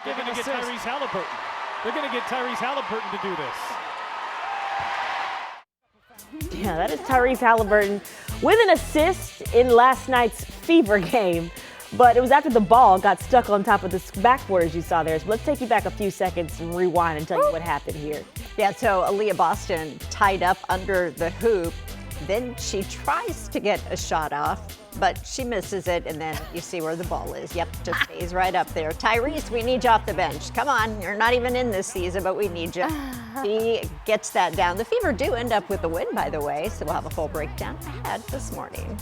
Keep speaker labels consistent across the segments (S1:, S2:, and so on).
S1: They're going to get Tyrese Halliburton. They're going to get Tyrese Halliburton to do this.
S2: Yeah, that is Tyrese Halliburton with an assist in last night's Fever game. But it was after the ball got stuck on top of the backboard, as you saw there. So let's take you back a few seconds and rewind and tell you what happened here.
S3: Yeah, so Aaliyah Boston tied up under the hoop. Then she tries to get a shot off, but she misses it, and then you see where the ball is. Yep, just stays right up there. Tyrese, we need you off the bench. Come on, you're not even in this season, but we need you. He gets that down. The Fever do end up with the win, by the way, so we'll have a full breakdown ahead this morning.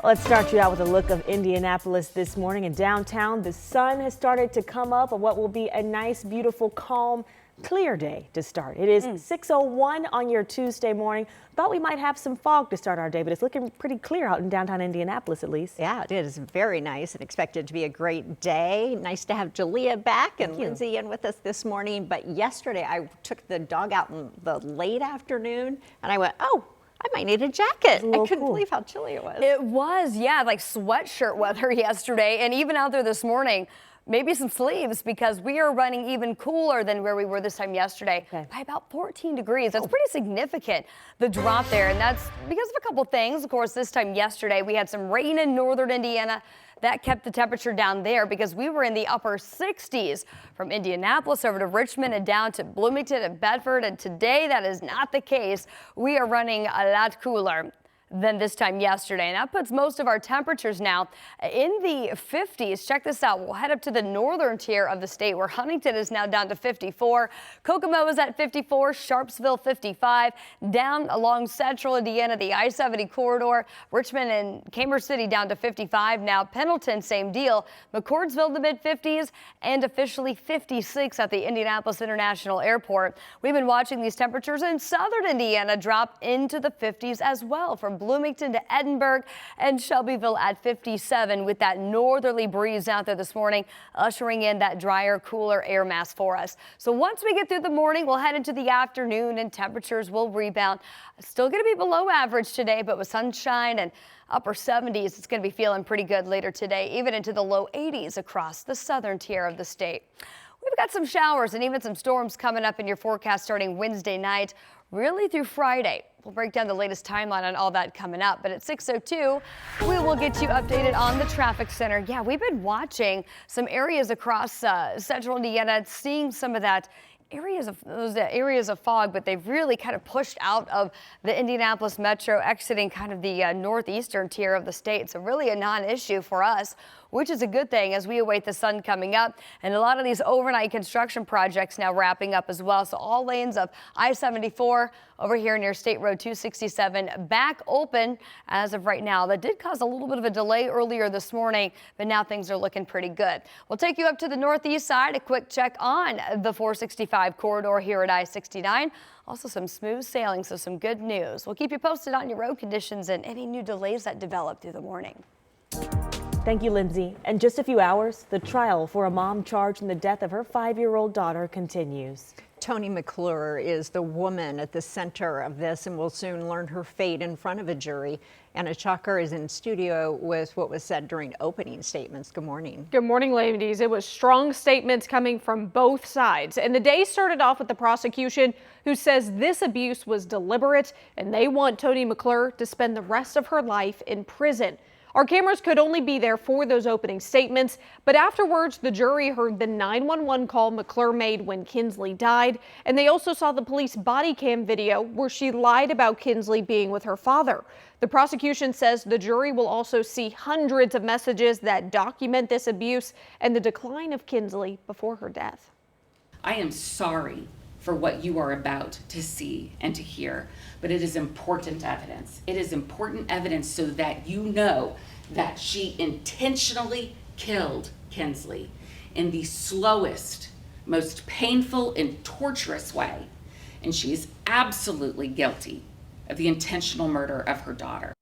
S2: Let's start you out with a look of Indianapolis this morning. In downtown, the sun has started to come up on what will be a nice, beautiful, calm, clear day to start. It is 6:01 on your Tuesday morning. Thought we might have some fog to start our day, but it's looking pretty clear out in downtown Indianapolis at least.
S3: Yeah, it is very nice and expected to be a great day. Nice to have Jalea back and Lindsay in with us this morning. But yesterday I took the dog out in the late afternoon and I went, oh, I might need a jacket. I couldn't believe how chilly it was.
S4: It was, yeah, like sweatshirt weather yesterday, and even out there this morning. Maybe some sleeves because we are running even cooler than where we were this time yesterday by about 14 degrees. That's pretty significant, the drop there. And that's because of a couple things. Of course, this time yesterday, we had some rain in northern Indiana. That kept the temperature down there because we were in the upper 60s from Indianapolis over to Richmond and down to Bloomington and Bedford. And today, that is not the case. We are running a lot cooler than this time yesterday, and that puts most of our temperatures now in the 50s. Check this out. We'll head up to the northern tier of the state where Huntington is now down to 54. Kokomo is at 54, Sharpsville 55, down along central Indiana, the I-70 corridor, Richmond and Cambridge City down to 55. Now Pendleton, same deal. McCordsville the mid-50s and officially 56 at the Indianapolis International Airport. We've been watching these temperatures in southern Indiana drop into the 50s as well, from Bloomington to Edinburgh and Shelbyville at 57 with that northerly breeze out there this morning, ushering in that drier, cooler air mass for us. So once we get through the morning, we'll head into the afternoon and temperatures will rebound. Still going to be below average today, but with sunshine and upper 70s, it's going to be feeling pretty good later today, even into the low 80s across the southern tier of the state. We've got some showers and even some storms coming up in your forecast starting Wednesday night, really through Friday. We'll break down the latest timeline on all that coming up. But at 6:02, we will get you updated on the traffic center. Yeah, we've been watching some areas across central Indiana, seeing some of that areas of fog, but they've really kind of pushed out of the Indianapolis metro, exiting kind of the northeastern tier of the state. So really a non-issue for us, which is a good thing as we await the sun coming up. And a lot of these overnight construction projects now wrapping up as well. So all lanes of I-74 over here near State Road 267 back open as of right now. That did cause a little bit of a delay earlier this morning, but now things are looking pretty good. We'll take you up to the northeast side, a quick check on the 465 corridor here at I-69. Also some smooth sailing, so some good news. We'll keep you posted on your road conditions and any new delays that develop through the morning.
S2: Thank you, Lindsay. In just a few hours, the trial for a mom charged in the death of her 5-year-old daughter continues.
S3: Toni McClure is the woman at the center of this and will soon learn her fate in front of a jury. Anna Chalker is in studio with what was said during opening statements. Good morning.
S5: Good morning, ladies. It was strong statements coming from both sides. And the day started off with the prosecution, who says this abuse was deliberate and they want Toni McClure to spend the rest of her life in prison. Our cameras could only be there for those opening statements, but afterwards the jury heard the 911 call McClure made when Kinsley died, and they also saw the police body cam video where she lied about Kinsley being with her father. The prosecution says the jury will also see hundreds of messages that document this abuse and the decline of Kinsley before her death.
S6: I am sorry for what you are about to see and to hear, but it is important evidence. It is important evidence so that you know that she intentionally killed Kinsley in the slowest, most painful and torturous way, and she is absolutely guilty of the intentional murder of her daughter.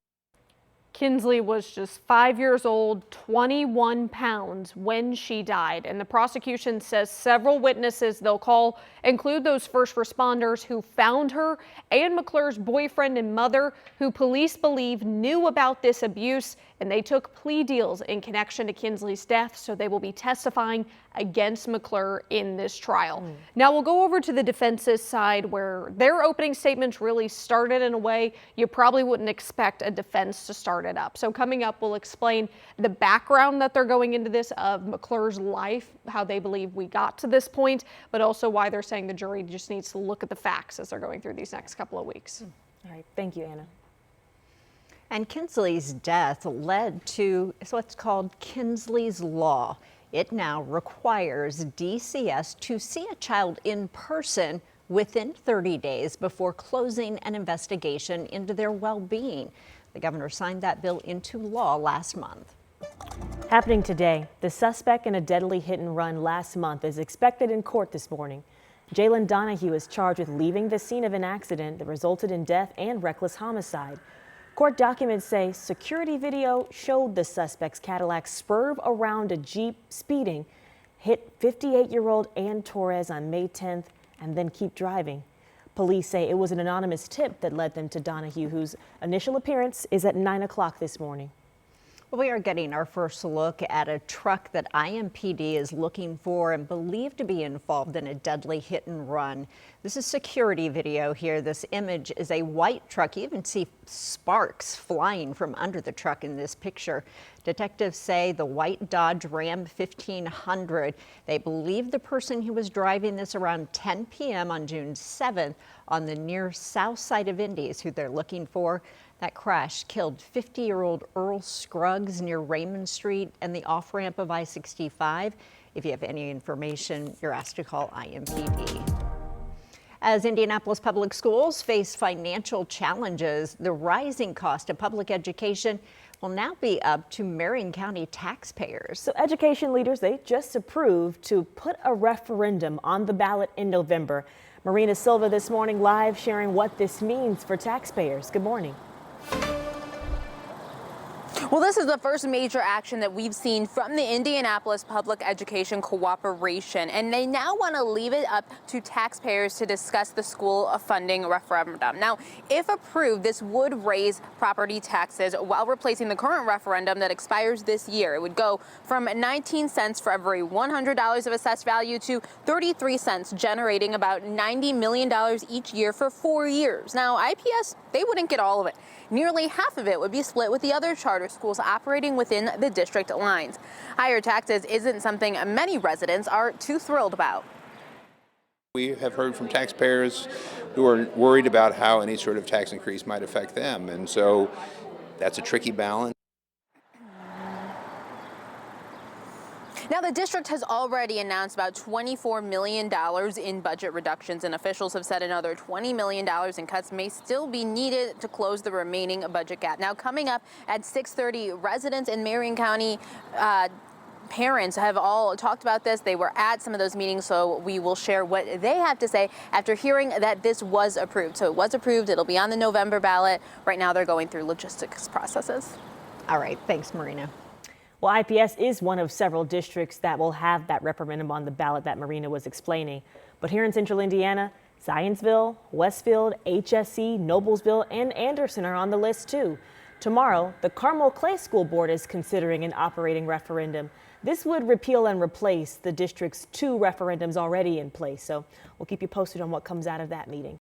S5: Kinsley was just 5 years old, 21 pounds when she died, and the prosecution says several witnesses they'll call include those first responders who found her and McClure's boyfriend and mother, who police believe knew about this abuse, and they took plea deals in connection to Kinsley's death, so they will be testifying against McClure in this trial. Now we'll go over to the defense's side, where their opening statements really started in a way you probably wouldn't expect a defense to start it up. So coming up, we'll explain the background that they're going into this of McClure's life, how they believe we got to this point, but also why they're saying the jury just needs to look at the facts as they're going through these next couple of weeks.
S2: All right, thank you, Anna.
S3: And Kinsley's death led to what's called Kinsley's Law. It now requires DCS to see a child in person within 30 days before closing an investigation into their well-being. The governor signed that bill into law last month.
S2: Happening today, the suspect in a deadly hit and run last month is expected in court this morning. Jalen Donahue is charged with leaving the scene of an accident that resulted in death and reckless homicide. Court documents say security video showed the suspect's Cadillac swerve around a Jeep speeding, hit 58-year-old Ann Torres on May 10th, and then keep driving. Police say it was an anonymous tip that led them to Donahue, whose initial appearance is at 9 o'clock this morning.
S3: We are getting our first look at a truck that IMPD is looking for and believed to be involved in a deadly hit and run. This is security video here. This image is a white truck. You even see sparks flying from under the truck in this picture. Detectives say the white Dodge Ram 1500. They believe the person who was driving this around 10 p.m. on June 7th on the near south side of Indy is who they're looking for. That crash killed 50-year-old Earl Scruggs near Raymond Street and the off-ramp of I-65. If you have any information, you're asked to call IMPD. As Indianapolis public schools face financial challenges, the rising cost of public education will now be up to Marion County taxpayers.
S2: So education leaders, they just approved to put a referendum on the ballot in November. Marina Silva this morning live sharing what this means for taxpayers. Good morning.
S7: Well, this is the first major action that we've seen from the Indianapolis Public Education Cooperation, and they now want to leave it up to taxpayers to discuss the school funding referendum. Now, if approved, this would raise property taxes while replacing the current referendum that expires this year. It would go from 19 cents for every $100 of assessed value to 33 cents, generating about $90 million each year for 4 years. Now, IPS, they wouldn't get all of it. Nearly half of it would be split with the other charter schools operating within the district lines. Higher taxes isn't something many residents are too thrilled about.
S8: We have heard from taxpayers who are worried about how any sort of tax increase might affect them, and so that's a tricky balance.
S7: Now, the district has already announced about $24 million in budget reductions, and officials have said another $20 million in cuts may still be needed to close the remaining budget gap. Now, coming up at 6:30, residents in Marion County, parents have all talked about this. They were at some of those meetings, so we will share what they have to say after hearing that this was approved. So it was approved. It'll be on the November ballot. Right now, they're going through logistics processes.
S3: All right. Thanks, Marina.
S2: Well, IPS is one of several districts that will have that referendum on the ballot that Marina was explaining. But here in central Indiana, Zionsville, Westfield, HSC, Noblesville, and Anderson are on the list too. Tomorrow, the Carmel Clay School Board is considering an operating referendum. This would repeal and replace the district's 2 referendums already in place. So we'll keep you posted on what comes out of that meeting.